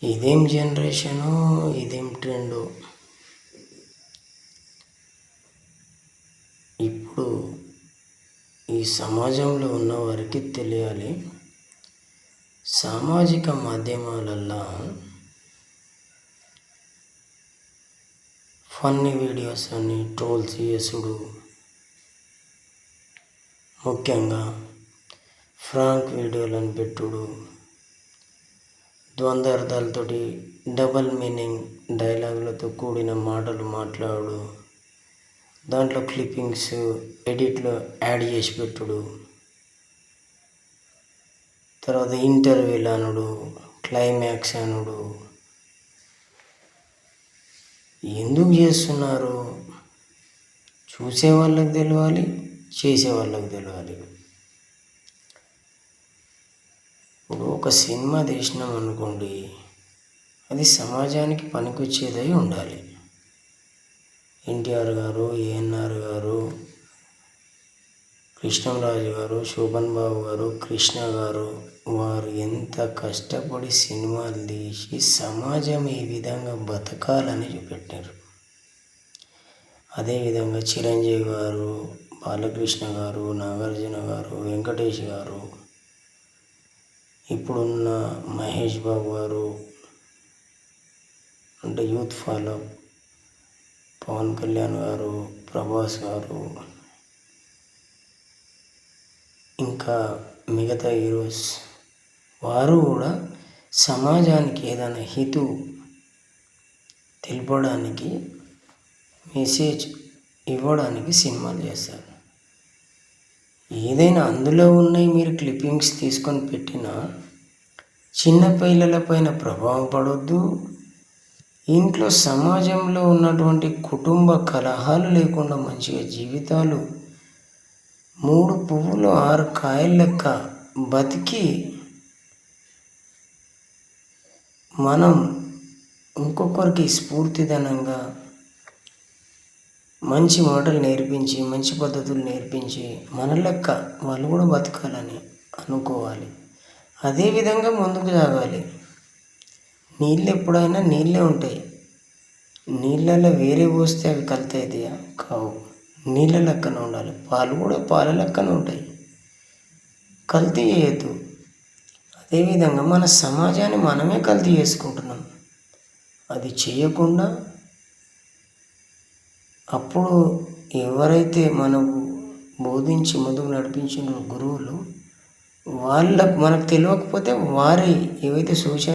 ఇదేం జనరేషను, ఇదేం ట్రెండు. ఇప్పుడు ఈ సమాజంలో ఉన్న వారికి తెలియాలి, సామాజిక మాధ్యమాలల్లో ఫన్నీ వీడియోస్ అని ట్రోల్స్ చేసుడు, ముఖ్యంగా ఫ్రాంక్ వీడియోలను పెట్టుడు, ద్వంద్వార్థాలతోటి డబల్ మీనింగ్ డైలాగులతో కూడిన మాటలు మాట్లాడు, దాంట్లో క్లిప్పింగ్స్ ఎడిట్లో యాడ్ చేసి పెట్టుడు, తర్వాత ఇంటర్వ్యూలు అనుడు, క్లైమాక్స్ అనుడు. ఎందుకు చేస్తున్నారు? చూసే వాళ్ళకి తెలియాలి, చేసే వాళ్ళకి తెలియాలి. ఇప్పుడు ఒక సినిమా తీసినాం అనుకోండి, అది సమాజానికి పనికొచ్చేదై ఉండాలి. ఎన్టీఆర్ గారు, ఏఎన్ఆర్ గారు, కృష్ణంరాజు గారు, శోభన్ బాబు గారు, కృష్ణ గారు, వారు ఎంత కష్టపడి సినిమాలు తీసి సమాజం ఈ విధంగా బతకాలని చూపెట్టారు. అదేవిధంగా చిరంజీవి గారు, బాలకృష్ణ గారు, నాగార్జున గారు, వెంకటేష్ గారు, ఇప్పుడున్న మహేష్ బాబు గారు, అంటే యూత్ ఫాలో, పవన్ కళ్యాణ్ గారు, ప్రభాస్ గారు, ఇంకా మిగతా హీరోస్, వారు కూడా సమాజానికి ఏదైనా హితు తెలపడానికి, మెసేజ్ ఇవ్వడానికి సినిమాలు చేస్తారు. ఏదైనా అందులో ఉన్నాయి మీరు క్లిప్పింగ్స్ తీసుకొని పెట్టినా చిన్న పిల్లల పైన ప్రభావం పడొద్దు. ఇంట్లో సమాజంలో ఉన్నటువంటి కుటుంబ కలహాలు లేకుండా మంచిగా జీవితాలు 3 పువ్వులు 6 కాయల లెక్క బతికి మనం ఇంకొకరికి స్ఫూర్తిదానంగా మంచి మాటలు నేర్పించి, మంచి పద్ధతులు నేర్పించి మన లెక్క వాళ్ళు కూడా బతకాలని అనుకోవాలి. అదేవిధంగా ముందుకు సాగాలి. నీళ్ళు ఎప్పుడైనా నీళ్ళే ఉంటాయి. నీళ్ళల్లో వేరే పోస్తే అవి కల్తీ అవుతాయా? కావు. నీళ్ళ లెక్కన ఉండాలి. పాలు కూడా పాల లెక్కన ఉంటాయి. కల్తీ చేయొద్దు. అదేవిధంగా మన సమాజాన్ని మనమే కల్తీ చేసుకుంటున్నాం. అది చేయకుండా అప్పుడు ఎవరైతే మనకు బోధించి ముందుకు నడిపించిన గురువులు, వాళ్ళకు మనకు తెలియకపోతే వారి ఏవైతే సూచన